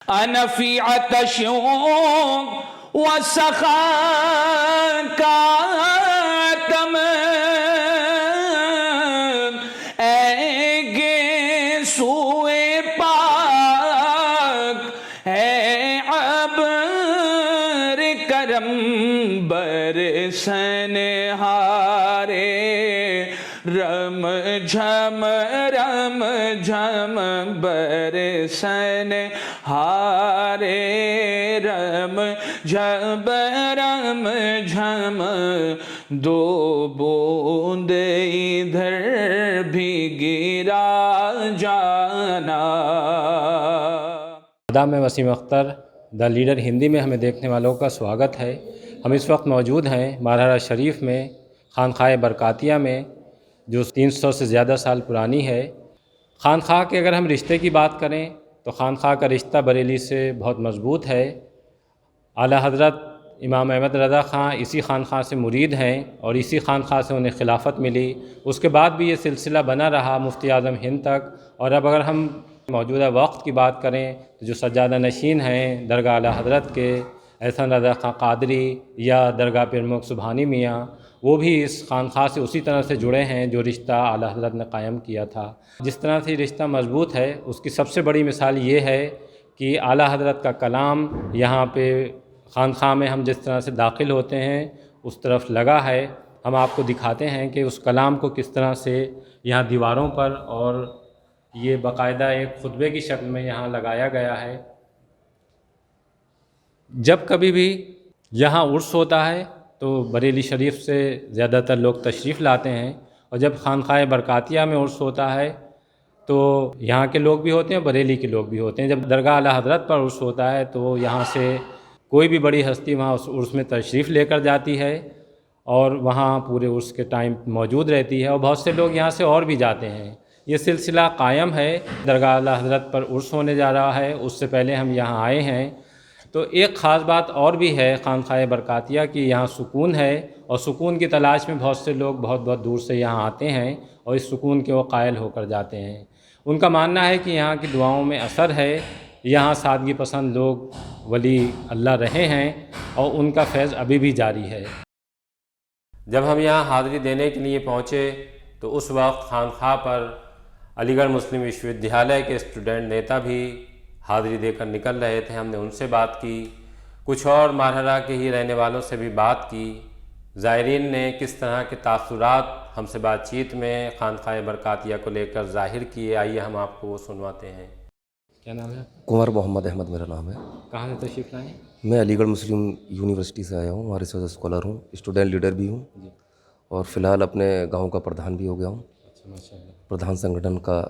أنا في عطش وسخاء كاتم اے سوئے پاک ہے عبر کرم برسن ہارے رم جھم برسن ہارے رم جھم دو بوند ادھر بھی گرا جانا. آداب، میں وسیم اختر، دا لیڈر ہندی میں ہمیں دیکھنے والوں کا سواگت ہے. ہم اس وقت موجود ہیں مارہرہ شریف میں، خانقاہ برکاتیہ میں، جو 300 سے زیادہ سال پرانی ہے. خانقاہ کے اگر ہم رشتے کی بات کریں تو خانقاہ کا رشتہ بریلی سے بہت مضبوط ہے. اعلیٰ حضرت امام احمد رضا خان اسی خانقاہ سے مرید ہیں اور اسی خانقاہ سے انہیں خلافت ملی. اس کے بعد بھی یہ سلسلہ بنا رہا مفتی اعظم ہند تک. اور اب اگر ہم موجودہ وقت کی بات کریں تو جو سجادہ نشین ہیں درگاہ اعلیٰ حضرت کے احسن رضا خان قادری یا درگاہ پیر مغ سبحانی میاں، وہ بھی اس خانقاہ سے اسی طرح سے جڑے ہیں جو رشتہ اعلیٰ حضرت نے قائم کیا تھا. جس طرح سے یہ رشتہ مضبوط ہے اس کی سب سے بڑی مثال یہ ہے کہ اعلیٰ حضرت کا کلام یہاں پہ خانقاہ میں ہم جس طرح سے داخل ہوتے ہیں اس طرف لگا ہے. ہم آپ کو دکھاتے ہیں کہ اس کلام کو کس طرح سے یہاں دیواروں پر اور یہ باقاعدہ ایک خطبے کی شکل میں یہاں لگایا گیا ہے. جب کبھی بھی یہاں عرس ہوتا ہے تو بریلی شریف سے زیادہ تر لوگ تشریف لاتے ہیں، اور جب خانقاہ برکاتیہ میں عرس ہوتا ہے تو یہاں کے لوگ بھی ہوتے ہیں، بریلی کے لوگ بھی ہوتے ہیں. جب درگاہ اعلیٰ حضرت پر عرس ہوتا ہے تو یہاں سے کوئی بھی بڑی ہستی وہاں اس عرس میں تشریف لے کر جاتی ہے اور وہاں پورے عرس کے ٹائم موجود رہتی ہے، اور بہت سے لوگ یہاں سے اور بھی جاتے ہیں. یہ سلسلہ قائم ہے. درگاہ اعلیٰ حضرت پر عرس ہونے جا رہا ہے، اس سے پہلے ہم یہاں آئے ہیں. تو ایک خاص بات اور بھی ہے خانقاہ برکاتیہ کی، یہاں سکون ہے، اور سکون کی تلاش میں بہت سے لوگ بہت بہت دور سے یہاں آتے ہیں اور اس سکون کے وہ قائل ہو کر جاتے ہیں. ان کا ماننا ہے کہ یہاں کی دعاؤں میں اثر ہے. یہاں سادگی پسند لوگ ولی اللہ رہے ہیں اور ان کا فیض ابھی بھی جاری ہے. جب ہم یہاں حاضری دینے کے لیے پہنچے تو اس وقت خانقاہ پر علی گڑھ مسلم وشو ودیالیہ کے اسٹوڈنٹ نیتا بھی حاضری دے کر نکل رہے تھے. ہم نے ان سے بات کی، کچھ اور مارہرہ کے ہی رہنے والوں سے بھی بات کی. زائرین نے کس طرح کے تاثرات ہم سے بات چیت میں خانقاہ برکاتیہ کو لے کر ظاہر کیے، آئیے ہم آپ کو وہ سنواتے ہیں. کیا نام ہے؟ کنور محمد احمد میرا نام ہے. کہاں سے تشریف لائیں؟ میں علی گڑھ مسلم یونیورسٹی سے آیا ہوں، وہاں ریسرچ اسکالر ہوں، اسٹوڈنٹ لیڈر بھی ہوں، اور فی الحال اپنے گاؤں کا پردھان بھی ہو گیا ہوں. اچھا، ماشاء اللہ. پردھان سنگھٹن کا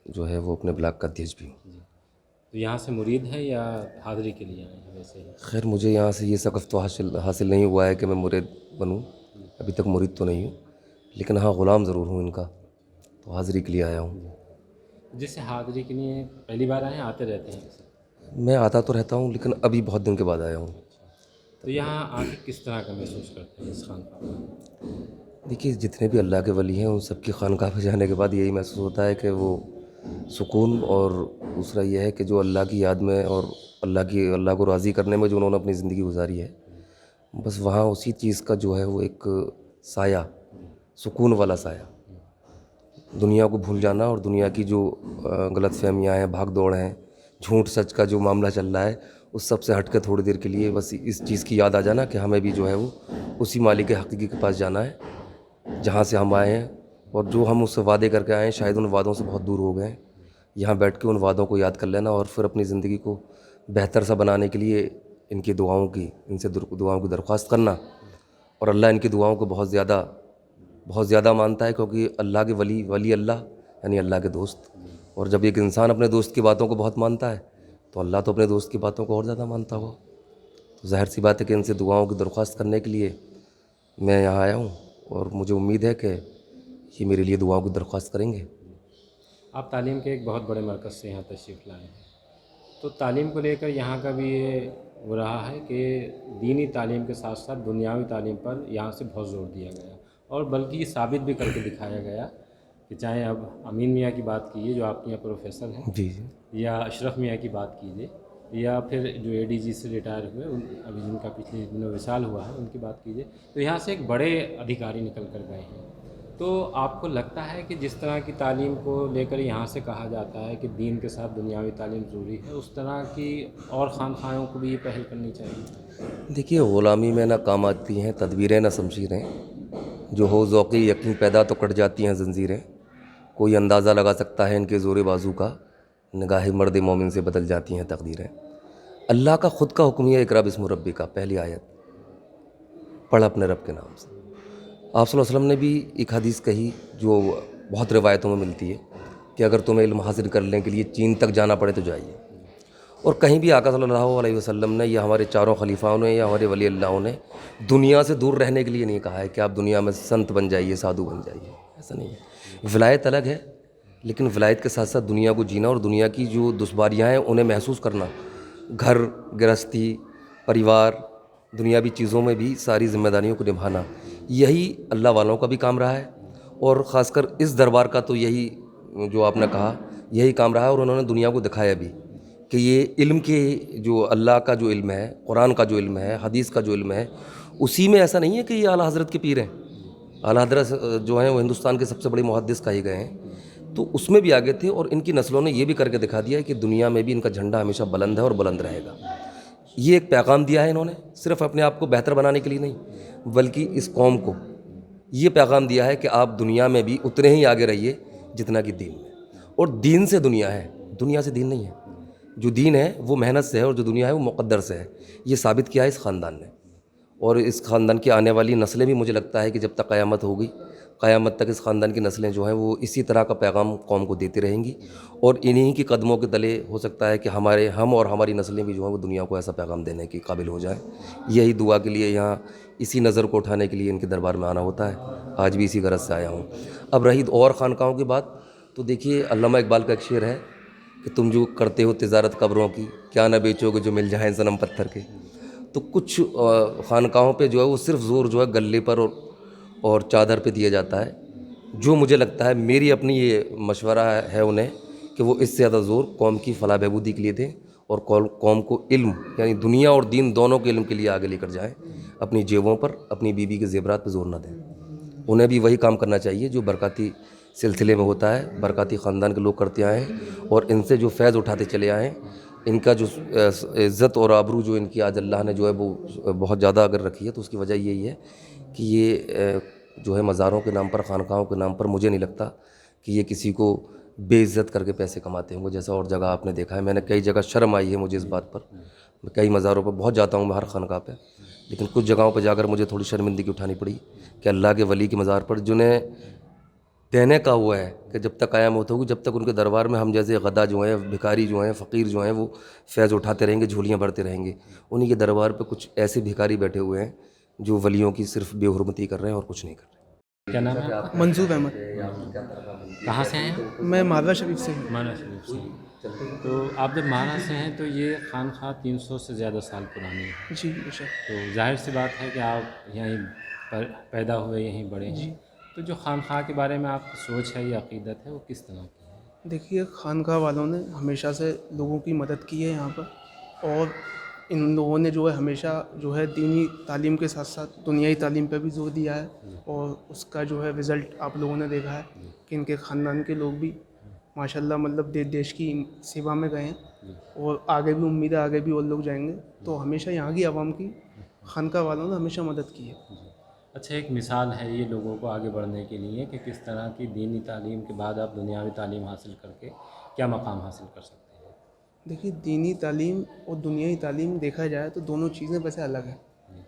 جو ہے وہ اپنے بلاک کا ادھیش بھی ہوں. تو یہاں سے مرید ہے یا حاضری کے لیے آئے ہیں ویسے ہی؟ خیر مجھے یہاں سے یہ ثقافت تو حاصل نہیں ہوا ہے کہ میں مرید بنوں، ابھی تک مرید تو نہیں ہوں، لیکن ہاں غلام ضرور ہوں ان کا، تو حاضری کے لیے آیا ہوں. جس سے حاضری کے لیے پہلی بار آئے ہیں، آتے رہتے ہیں؟ میں آتا تو رہتا ہوں لیکن ابھی بہت دن کے بعد آیا ہوں. تو یہاں آ کے کس طرح کا محسوس کرتے ہیں اس خانقاہ میں؟ دیکھیے جتنے بھی اللہ کے ولی ہیں ان سب کی خانقاہ پہ جانے کے بعد یہی محسوس ہوتا ہے کہ وہ سکون، اور دوسرا یہ ہے کہ جو اللہ کی یاد میں اور اللہ کو راضی کرنے میں جو انہوں نے اپنی زندگی گزاری ہے، بس وہاں اسی چیز کا جو ہے وہ ایک سایہ، سکون والا سایہ، دنیا کو بھول جانا اور دنیا کی جو غلط فہمیاں ہیں، بھاگ دوڑ ہیں، جھوٹ سچ کا جو معاملہ چل رہا ہے، اس سب سے ہٹ کے تھوڑی دیر کے لیے بس اس چیز کی یاد آ جانا کہ ہمیں بھی جو ہے وہ اسی مالک حقیقی کے پاس جانا ہے جہاں سے ہم آئے ہیں، اور جو ہم اس سے وعدے کر کے آئے ہیں شاید ان وعدوں سے بہت دور ہو گئے ہیں. یہاں بیٹھ کے ان وعدوں کو یاد کر لینا اور پھر اپنی زندگی کو بہتر سا بنانے کے لیے ان سے دعاؤں کی درخواست کرنا. اور اللہ ان کی دعاؤں کو بہت زیادہ مانتا ہے، کیونکہ اللہ کے ولی اللہ یعنی اللہ کے دوست، اور جب ایک انسان اپنے دوست کی باتوں کو بہت مانتا ہے تو اللہ تو اپنے دوست کی باتوں کو اور زیادہ مانتا ہوا. تو ظاہر سی بات ہے کہ ان سے دعاؤں کی درخواست کرنے کے لیے میں یہاں آیا ہوں، اور مجھے امید ہے کہ یہ میرے لیے دعاؤں کی درخواست کریں گے. آپ تعلیم کے ایک بہت بڑے مرکز سے یہاں تشریف لائے ہیں، تو تعلیم کو لے کر یہاں کا بھی یہ وہ رہا ہے کہ دینی تعلیم کے ساتھ ساتھ دنیاوی تعلیم پر یہاں سے بہت زور دیا گیا، اور بلکہ یہ ثابت بھی کر کے دکھایا گیا کہ چاہے اب امین میاں کی بات کیجیے جو آپ کے یہاں پروفیسر ہیں، جی یا اشرف میاں کی بات کیجیے، یا پھر جو ADG سے ریٹائر ہوئے ابھی جن کا پچھلے دنوں وصال ہوا ہے ان کی بات کیجیے، تو یہاں سے ایک بڑے ادھیکاری نکل کر گئے ہیں. تو آپ کو لگتا ہے کہ جس طرح کی تعلیم کو لے کر یہاں سے کہا جاتا ہے کہ دین کے ساتھ دنیاوی تعلیم ضروری ہے، اس طرح کی اور خانقاہوں کو بھی یہ پہل کرنی چاہیے؟ دیکھیے غلامی میں نہ کام آتی ہیں تدبیریں نہ شمشیریں، جو ہو ذوقی یقین پیدا تو کٹ جاتی ہیں زنجیریں. کوئی اندازہ لگا سکتا ہے ان کے زور بازو کا، نگاہ مرد مومن سے بدل جاتی ہیں تقدیریں. اللہ کا خود کا حکم ہے اقرا بسم ربی کا، پہلی آیت پڑھ اپنے رب کے نام سے. آپ صلی اللہ علیہ وسلم نے بھی ایک حدیث کہی جو بہت روایتوں میں ملتی ہے کہ اگر تمہیں علم حاصل کرنے کے لیے چین تک جانا پڑے تو جائیے. اور کہیں بھی آقا صلی اللہ علیہ وسلم نے یا ہمارے چاروں خلیفاؤں نے یا ہمارے ولی اللہ نے دنیا سے دور رہنے کے لیے نہیں کہا ہے کہ آپ دنیا میں سنت بن جائیے، سادھو بن جائیے. ایسا نہیں ہے. ولایت الگ ہے، لیکن ولایت کے ساتھ ساتھ دنیا کو جینا اور دنیا کی جو دشواریاں ہیں انہیں محسوس کرنا، گھر گرہستی پریوار دنیاوی چیزوں میں بھی ساری ذمہ داریوں کو نبھانا، یہی اللہ والوں کا بھی کام رہا ہے. اور خاص کر اس دربار کا تو یہی جو آپ نے کہا یہی کام رہا ہے. اور انہوں نے دنیا کو دکھایا بھی کہ یہ علم کے جو اللہ کا جو علم ہے، قرآن کا جو علم ہے، حدیث کا جو علم ہے، اسی میں ایسا نہیں ہے کہ یہ اعلیٰ حضرت کے پیر ہیں. اعلیٰ حضرت جو ہیں وہ ہندوستان کے سب سے بڑے محدث کہے گئے ہیں، تو اس میں بھی آگے تھے. اور ان کی نسلوں نے یہ بھی کر کے دکھا دیا ہے کہ دنیا میں بھی ان کا جھنڈا ہمیشہ بلند ہے اور بلند رہے گا. یہ ایک پیغام دیا ہے انہوں نے، صرف اپنے آپ کو بہتر بنانے کے لیے نہیں بلکہ اس قوم کو یہ پیغام دیا ہے کہ آپ دنیا میں بھی اتنے ہی آگے رہیے جتنا کہ دین میں. اور دین سے دنیا ہے، دنیا سے دین نہیں ہے. جو دین ہے وہ محنت سے ہے اور جو دنیا ہے وہ مقدر سے ہے. یہ ثابت کیا ہے اس خاندان نے. اور اس خاندان کی آنے والی نسلیں بھی مجھے لگتا ہے کہ جب تک قیامت ہوگی، قیامت تک اس خاندان کی نسلیں جو ہیں وہ اسی طرح کا پیغام قوم کو دیتی رہیں گی. اور انہی کی قدموں کے تلے ہو سکتا ہے کہ ہم اور ہماری نسلیں بھی جو ہیں وہ دنیا کو ایسا پیغام دینے کے قابل ہو جائیں. یہی دعا کے لیے یہاں اسی نظر کو اٹھانے کے لیے ان کے دربار میں آنا ہوتا ہے. آج بھی اسی غرض سے آیا ہوں. اب رہی اور خانقاہوں کی بات، تو دیکھیے علامہ اقبال کا ایک شعر ہے کہ تم جو کرتے ہو تجارت قبروں کی، کیا نہ بیچو گے جو مل جائیں صنم پتھر کے. تو کچھ خانقاہوں پہ جو ہے وہ صرف زور جو ہے گلے پر اور چادر پہ دیا جاتا ہے. جو مجھے لگتا ہے میری اپنی یہ مشورہ ہے انہیں کہ وہ اس سے زیادہ زور قوم کی فلاح بہبودی کے لیے دیں اور قوم کو علم یعنی دنیا اور دین دونوں کے علم کے لیے آگے لے کر جائیں. اپنی جیبوں پر اپنی بیوی کے زیورات پہ زور نہ دیں. انہیں بھی وہی کام کرنا چاہیے جو برکاتی سلسلے میں ہوتا ہے، برکاتی خاندان کے لوگ کرتے آئے ہیں اور ان سے جو فیض اٹھاتے چلے آئے ہیں. ان کا جو عزت اور آبرو جو ان کی آج اللہ نے جو ہے وہ بہت زیادہ اگر رکھی ہے تو اس کی وجہ یہی ہے کہ یہ جو ہے مزاروں کے نام پر، خانقاہوں کے نام پر مجھے نہیں لگتا کہ یہ کسی کو بے عزت کر کے پیسے کماتے ہوں گے جیسا اور جگہ آپ نے دیکھا ہے. میں نے کئی جگہ شرم آئی ہے مجھے اس بات پر. میں کئی مزاروں پر بہت جاتا ہوں میں ہر خانقاہ پہ، لیکن کچھ جگہوں پہ جا کر مجھے تھوڑی شرمندگی اٹھانی پڑی کہ اللہ کے ولی کے مزار پر جنہیں دینے کا ہوا ہے کہ جب تک قیامت ہوگی جب تک ان کے دربار میں ہم جیسے غدا جو ہیں، بھکاری جو ہیں، فقیر جو ہیں وہ فیض اٹھاتے رہیں گے، جھولیاں بھرتے رہیں گے. انہی کے دربار پہ کچھ ایسے بھکاری بیٹھے ہوئے ہیں جو ولیوں کی صرف بے حرمتی کر رہے ہیں اور کچھ نہیں کر رہے. کیا نام ہے آپ کا؟ منصور احمد. کہاں سے ہیں؟ میں ماروہ شریف سے ہوں. مانا شریف سے. تو آپ جب مانا سے ہیں تو یہ خانقاہ 300 سے زیادہ سال پرانی ہے. جی بے شک. تو ظاہر سی بات ہے کہ آپ یہیں پیدا ہوئے، یہیں بڑے ہیں. تو جو خانقاہ کے بارے میں آپ کی سوچ ہے یا عقیدت ہے وہ کس طرح کی ہے؟ دیکھیے خانقاہ والوں نے ہمیشہ سے لوگوں کی مدد کی ہے یہاں پر، اور ان لوگوں نے جو ہے ہمیشہ جو ہے دینی تعلیم کے ساتھ ساتھ دنیائی تعلیم پہ بھی زور دیا ہے. اور اس کا جو ہے رزلٹ آپ لوگوں نے دیکھا ہے کہ ان کے خاندان کے لوگ بھی ماشاء اللہ مطلب دیش کی سیوا میں گئے ہیں اور آگے بھی امید ہے آگے بھی اور لوگ جائیں گے. تو ہمیشہ یہاں کی عوام کی خانقاہ والوں نے ہمیشہ مدد کی ہے. اچھا، ایک مثال ہے یہ لوگوں کو آگے بڑھنے کے لیے کہ کس طرح کی دینی تعلیم کے بعد آپ دنیاوی تعلیم حاصل کر کے کیا مقام حاصل کر سکتے ہیں؟ دیکھیے دینی تعلیم اور دنیائی تعلیم دیکھا جائے تو دونوں چیزیں ویسے الگ ہیں،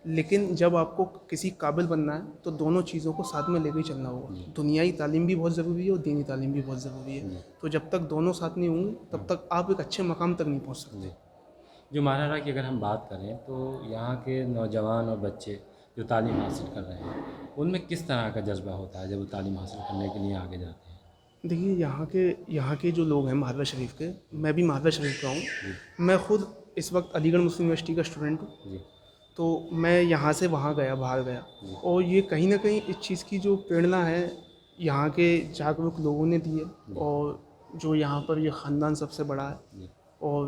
لیکن جب آپ کو کسی قابل بننا ہے تو دونوں چیزوں کو ساتھ میں لے کے چلنا ہوگا. دنیائی تعلیم بھی بہت ضروری ہے اور دینی تعلیم بھی بہت ضروری ہے. تو جب تک دونوں ساتھ نہیں ہوں گے تب تک آپ ایک اچھے مقام تک نہیں پہنچ سکتے. جو ماہرہ کی اگر ہم بات کریں تو یہاں کے نوجوان اور بچے جو تعلیم حاصل کر رہے ہیں ان میں کس طرح کا جذبہ ہوتا ہے جب وہ تعلیم حاصل کرنے کے لیے آگے جاتے ہیں؟ دیکھیے یہاں کے جو لوگ ہیں ماروہ شریف کے، میں بھی ماروہ شریف کا ہوں. میں خود اس وقت علی گڑھ مسلم یونیورسٹی کا اسٹوڈنٹ ہوں. تو میں یہاں سے وہاں گیا، باہر گیا، اور یہ کہیں نہ کہیں اس چیز کی جو پریرنا ہے یہاں کے جاگروک لوگوں نے دی ہے. اور جو یہاں پر یہ خاندان سب سے بڑا ہے اور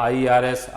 IRS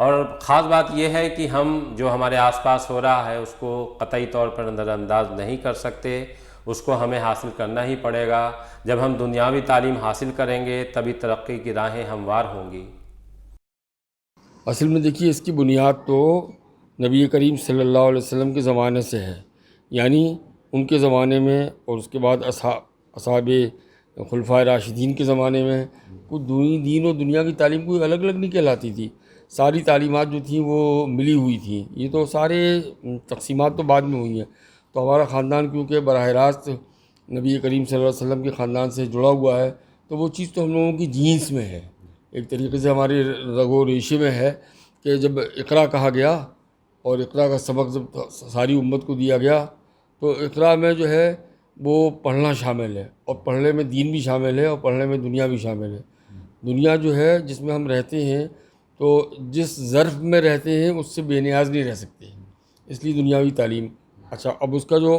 اور خاص بات یہ ہے کہ ہم جو ہمارے آس پاس ہو رہا ہے اس کو قطعی طور پر نظر انداز نہیں کر سکتے، اس کو ہمیں حاصل کرنا ہی پڑے گا۔ جب ہم دنیاوی تعلیم حاصل کریں گے تبھی ترقی کی راہیں ہموار ہوں گی۔ اصل میں دیکھیے اس کی بنیاد تو نبی کریم صلی اللہ علیہ وسلم کے زمانے سے ہے، یعنی ان کے زمانے میں اور اس کے بعد اصحاب خلفائے راشدین کے زمانے میں کوئی دین اور دنیا کی تعلیم کوئی الگ الگ نہیں کہلاتی تھی، ساری تعلیمات جو تھیں وہ ملی ہوئی تھیں۔ یہ تو سارے تقسیمات تو بعد میں ہوئی ہیں، تو ہمارا خاندان کیونکہ براہ راست نبی کریم صلی اللہ علیہ وسلم کے خاندان سے جڑا ہوا ہے، تو وہ چیز تو ہم لوگوں کی جینس میں ہے، ایک طریقے سے ہماری رگ و ریشے میں ہے کہ جب اقرا کہا گیا اور اقرا کا سبق جب ساری امت کو دیا گیا تو اقرا میں جو ہے وہ پڑھنا شامل ہے، اور پڑھنے میں دین بھی شامل ہے اور پڑھنے میں دنیا بھی شامل ہے۔ دنیا جو ہے جس میں ہم رہتے ہیں تو جس ظرف میں رہتے ہیں اس سے بے نیاز نہیں رہ سکتے، اس لیے دنیاوی تعلیم۔ اچھا، اب اس کا جو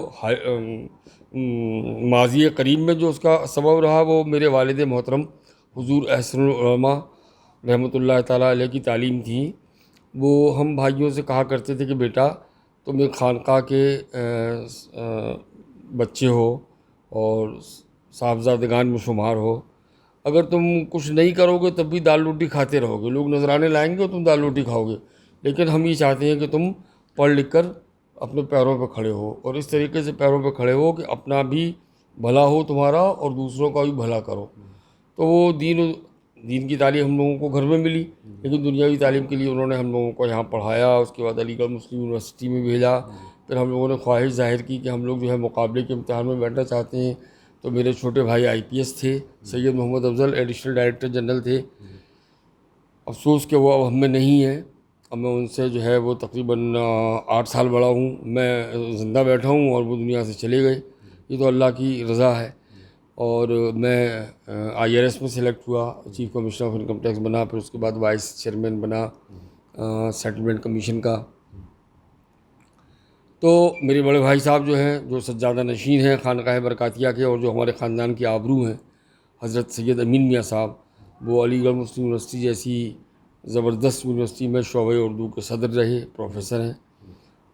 ماضی قریب میں جو اس کا سبب رہا وہ میرے والد محترم حضور احسن العلماء رحمۃ اللہ تعالیٰ علیہ کی تعلیم تھی۔ وہ ہم بھائیوں سے کہا کرتے تھے کہ بیٹا تم ایک خانقاہ کے بچے ہو اور صاحبزادگان میں شمار ہو، اگر تم کچھ نہیں کرو گے تب بھی دال روٹی کھاتے رہو گے، لوگ نذرانے لائیں گے اور تم دال روٹی کھاؤ گے، لیکن ہم یہ چاہتے ہیں کہ تم پڑھ لکھ کر اپنے پیروں پہ کھڑے ہو، اور اس طریقے سے پیروں پہ کھڑے ہو کہ اپنا بھی بھلا ہو تمہارا اور دوسروں کا بھی بھلا کرو۔ تو وہ دین کی تعلیم ہم لوگوں کو گھر میں ملی، لیکن دنیاوی تعلیم کے لیے انہوں نے ہم لوگوں کو یہاں پڑھایا، اس کے بعد علی گڑھ مسلم یونیورسٹی میں بھیجا۔ پھر ہم لوگوں نے خواہش ظاہر کی کہ ہم لوگ جو ہے مقابلے کے امتحان میں بیٹھنا چاہتے ہیں، تو میرے چھوٹے بھائی IPS تھے، سید محمد افضل ایڈیشنل ڈائریکٹر جنرل تھے، افسوس کہ وہ اب ہم میں نہیں ہیں، اب میں ان سے جو ہے وہ تقریباً 8 سال بڑا ہوں، میں زندہ بیٹھا ہوں اور وہ دنیا سے چلے گئے، یہ تو اللہ کی رضا ہے۔ اور میں IRS میں سلیکٹ ہوا، chief commissioner of income tax بنا، پھر اس کے بعد وائس چیئرمین بنا سیٹلمنٹ کمیشن کا۔ تو میرے بڑے بھائی صاحب جو ہیں، جو سجادہ نشین ہیں خانقاہ برکاتیہ کے اور جو ہمارے خاندان کی آبرو ہیں، حضرت سید امین میاں صاحب، وہ علی گڑھ مسلم یونیورسٹی جیسی زبردست یونیورسٹی میں شعبۂ اردو کے صدر رہے، پروفیسر ہیں۔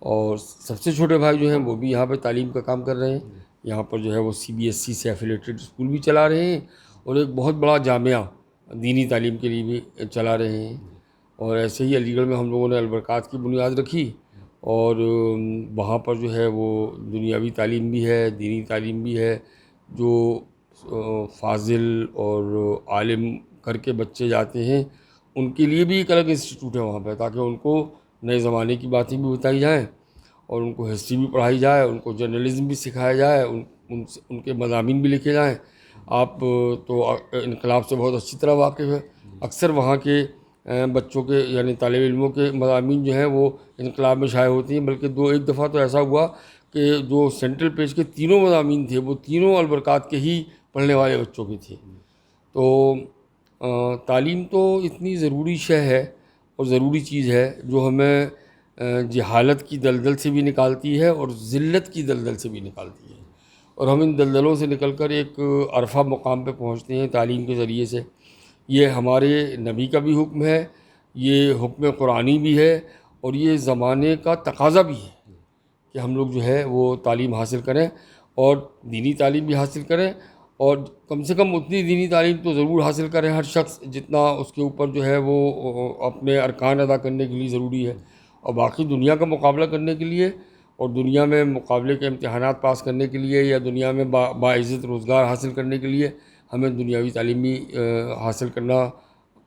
اور سب سے چھوٹے بھائی جو ہیں وہ بھی یہاں پہ تعلیم کا کام کر رہے ہیں، یہاں پر جو ہے وہ CBSE سے ایفیلیٹڈ اسکول بھی چلا رہے ہیں اور ایک بہت بڑا جامعہ دینی تعلیم کے لیے بھی چلا رہے ہیں۔ اور ایسے ہی علی گڑھ میں ہم لوگوں نے البرکات کی بنیاد رکھی، اور وہاں پر جو ہے وہ دنیاوی تعلیم بھی ہے، دینی تعلیم بھی ہے۔ جو فاضل اور عالم کر کے بچے جاتے ہیں ان کے لیے بھی ایک الگ انسٹیٹیوٹ ہے وہاں پہ، تاکہ ان کو نئے زمانے کی باتیں بھی بتائی جائیں اور ان کو ہسٹری بھی پڑھائی جائے، ان کو جرنلزم بھی سکھایا جائے، ان کے مضامین بھی لکھے جائیں۔ آپ تو انقلاب سے بہت اچھی طرح واقف ہے، اکثر وہاں کے بچوں کے یعنی طالب علموں کے مضامین جو ہیں وہ انقلاب میں شائع ہوتی ہیں، بلکہ ایک دفعہ تو ایسا ہوا کہ جو سینٹرل پیج کے تینوں مضامین تھے وہ تینوں البرکات کے ہی پڑھنے والے بچوں کے تھے۔ تو تعلیم تو اتنی ضروری شے ہے اور ضروری چیز ہے جو ہمیں جہالت کی دلدل سے بھی نکالتی ہے اور ذلت کی دلدل سے بھی نکالتی ہے، اور ہم ان دلدلوں سے نکل کر ایک عرفہ مقام پہ پہنچتے ہیں تعلیم کے ذریعے سے۔ یہ ہمارے نبی کا بھی حکم ہے، یہ حکم قرآنی بھی ہے، اور یہ زمانے کا تقاضا بھی ہے کہ ہم لوگ جو ہے وہ تعلیم حاصل کریں اور دینی تعلیم بھی حاصل کریں، اور کم سے کم اتنی دینی تعلیم تو ضرور حاصل کریں ہر شخص جتنا اس کے اوپر جو ہے وہ اپنے ارکان ادا کرنے کے لیے ضروری ہے، اور باقی دنیا کا مقابلہ کرنے کے لیے اور دنیا میں مقابلے کے امتحانات پاس کرنے کے لیے یا دنیا میں باعزت روزگار حاصل کرنے کے لیے ہمیں دنیاوی تعلیم بھی حاصل کرنا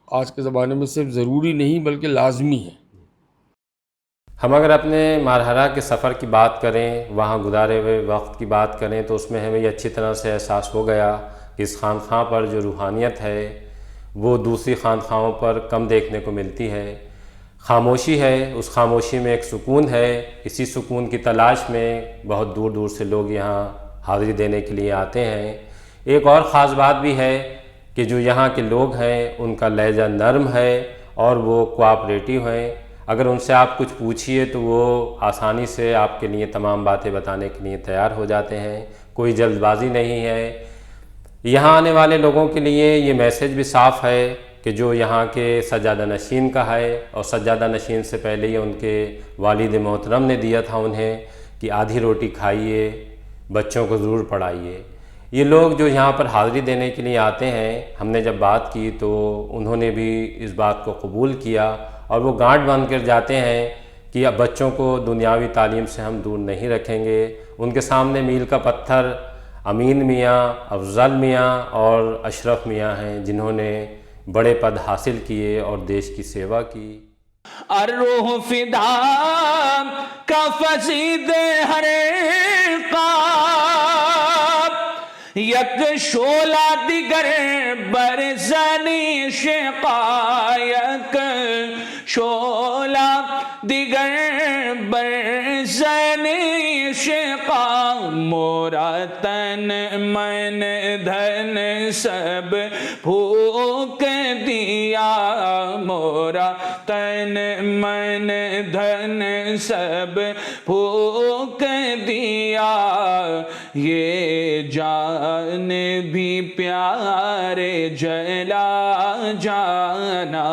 آج کے زمانے میں صرف ضروری نہیں بلکہ لازمی ہے۔ ہم اگر اپنے مارحرہ کے سفر کی بات کریں، وہاں گزارے ہوئے وقت کی بات کریں، تو اس میں ہمیں یہ اچھی طرح سے احساس ہو گیا کہ اس خانقاہ پر جو روحانیت ہے وہ دوسری خانقاہوں پر کم دیکھنے کو ملتی ہے۔ خاموشی ہے، اس خاموشی میں ایک سکون ہے، اسی سکون کی تلاش میں بہت دور دور سے لوگ یہاں حاضری دینے کے لیے آتے ہیں۔ ایک اور خاص بات بھی ہے کہ جو یہاں کے لوگ ہیں ان کا لہجہ نرم ہے اور وہ کوآپریٹیو ہیں، اگر ان سے آپ کچھ پوچھیے تو وہ آسانی سے آپ کے لیے تمام باتیں بتانے کے لیے تیار ہو جاتے ہیں، کوئی جلد بازی نہیں ہے۔ یہاں آنے والے لوگوں کے لیے یہ میسیج بھی صاف ہے کہ جو یہاں کے سجادہ نشین کا ہے، اور سجادہ نشین سے پہلے ہی ان کے والد محترم نے دیا تھا انہیں کہ آدھی روٹی کھائیے، بچوں کو ضرور پڑھائیے۔ یہ لوگ جو یہاں پر حاضری دینے کے لیے آتے ہیں، ہم نے جب بات کی تو انہوں نے بھی اس بات کو قبول کیا، اور وہ گانٹ باندھ کر جاتے ہیں کہ اب بچوں کو دنیاوی تعلیم سے ہم دور نہیں رکھیں گے۔ ان کے سامنے میل کا پتھر امین میاں، افضل میاں اور اشرف میاں ہیں، جنہوں نے بڑے پد حاصل کیے اور دیش کی سیوا کی۔ الروح فدا کا فصید ہر قاب، یک شعلہ دیگر برزنی شقایق، شعلہ دیگر برزنی شقا، مورا تن من دھن سب پھونک دیا، مورا تن من دھن سب پھونک دیا، یہ جان بھی پیارے جلا جانا۔